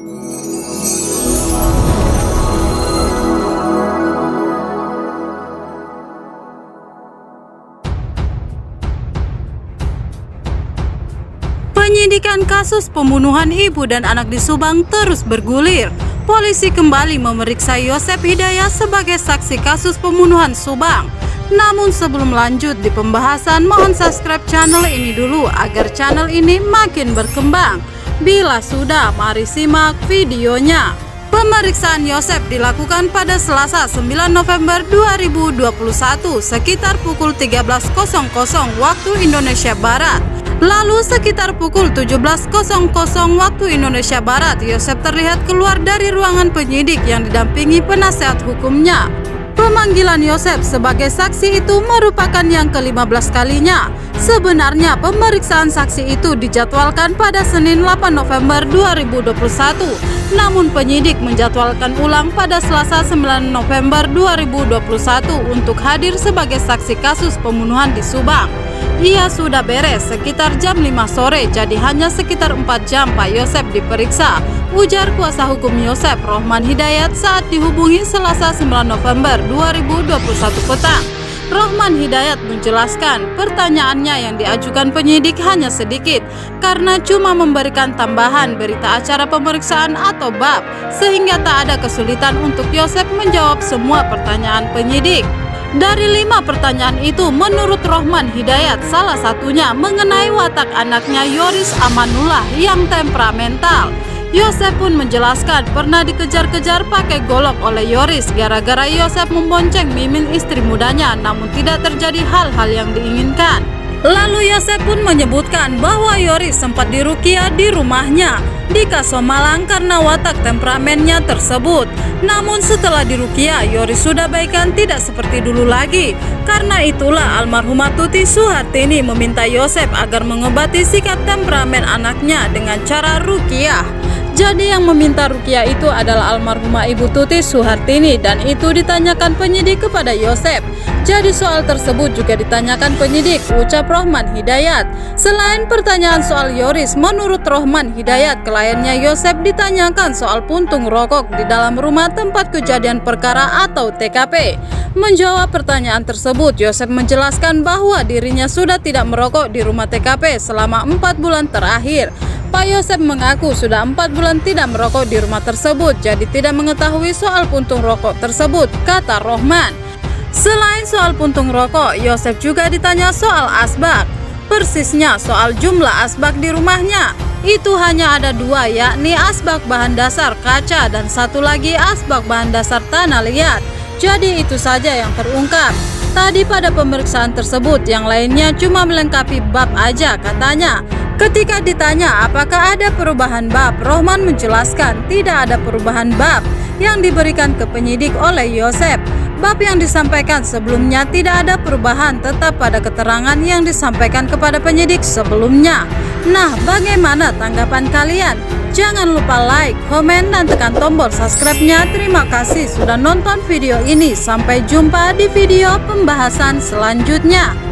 Penyidikan kasus pembunuhan ibu dan anak di Subang terus bergulir. Polisi kembali memeriksa Yosep Hidayat sebagai saksi kasus pembunuhan Subang. Namun sebelum lanjut di pembahasan, mohon subscribe channel ini dulu agar channel ini makin berkembang. Bila sudah, mari simak videonya. Pemeriksaan Yosep dilakukan pada Selasa 9 November 2021 sekitar pukul 13.00 waktu Indonesia Barat. Lalu sekitar pukul 17.00 waktu Indonesia Barat, Yosep terlihat keluar dari ruangan penyidik yang didampingi penasehat hukumnya. Pemanggilan Yosep sebagai saksi itu merupakan yang ke-15 kalinya. Sebenarnya pemeriksaan saksi itu dijadwalkan pada Senin 8 November 2021. Namun penyidik menjadwalkan ulang pada Selasa 9 November 2021 untuk hadir sebagai saksi kasus pembunuhan di Subang. Ia sudah beres sekitar jam 5 sore, jadi hanya sekitar 4 jam Pak Yosep diperiksa, ujar kuasa hukum Yosep, Rohman Hidayat, saat dihubungi Selasa 9 November 2021 petang. Rohman Hidayat menjelaskan pertanyaannya yang diajukan penyidik hanya sedikit karena cuma memberikan tambahan berita acara pemeriksaan atau bab, sehingga tak ada kesulitan untuk Yosep menjawab semua pertanyaan penyidik. Dari 5 pertanyaan itu, menurut Rohman Hidayat, salah satunya mengenai watak anaknya Yoris Amanullah yang temperamental. Yosep pun menjelaskan pernah dikejar-kejar pakai golok oleh Yoris gara-gara Yosep membonceng Mimin istri mudanya, namun tidak terjadi hal-hal yang diinginkan. Lalu Yosep pun menyebutkan bahwa Yoris sempat diruqyah di rumahnya di Kasomalang karena watak temperamennya tersebut. Namun setelah diruqyah, Yoris sudah baikan, tidak seperti dulu lagi. Karena itulah almarhumah Tuti Suhartini meminta Yosep agar mengobati sikap temperamen anaknya dengan cara ruqyah. Jadi yang meminta ruqyah itu adalah almarhumah Ibu Tuti Suhartini, dan itu ditanyakan penyidik kepada Yosep. Jadi soal tersebut juga ditanyakan penyidik, ucap Rohman Hidayat. Selain pertanyaan soal Yoris, menurut Rohman Hidayat, kliennya Yosep ditanyakan soal puntung rokok di dalam rumah tempat kejadian perkara atau TKP. Menjawab pertanyaan tersebut, Yosep menjelaskan bahwa dirinya sudah tidak merokok di rumah TKP selama 4 bulan terakhir. Pak Yosep mengaku sudah 4 bulan tidak merokok di rumah tersebut, jadi tidak mengetahui soal puntung rokok tersebut, kata Rohman. Selain soal puntung rokok, Yosep juga ditanya soal asbak. Persisnya soal jumlah asbak di rumahnya. Itu hanya ada 2, yakni asbak bahan dasar kaca dan satu lagi asbak bahan dasar tanah liat. Jadi itu saja yang terungkap. Tadi pada pemeriksaan tersebut, yang lainnya cuma melengkapi bab aja katanya. Ketika ditanya apakah ada perubahan bab, Rohman menjelaskan tidak ada perubahan bab yang diberikan ke penyidik oleh Yosep. Bab yang disampaikan sebelumnya tidak ada perubahan, tetap pada keterangan yang disampaikan kepada penyidik sebelumnya. Nah, bagaimana tanggapan kalian? Jangan lupa like, komen, dan tekan tombol subscribe-nya. Terima kasih sudah nonton video ini. Sampai jumpa di video pembahasan selanjutnya.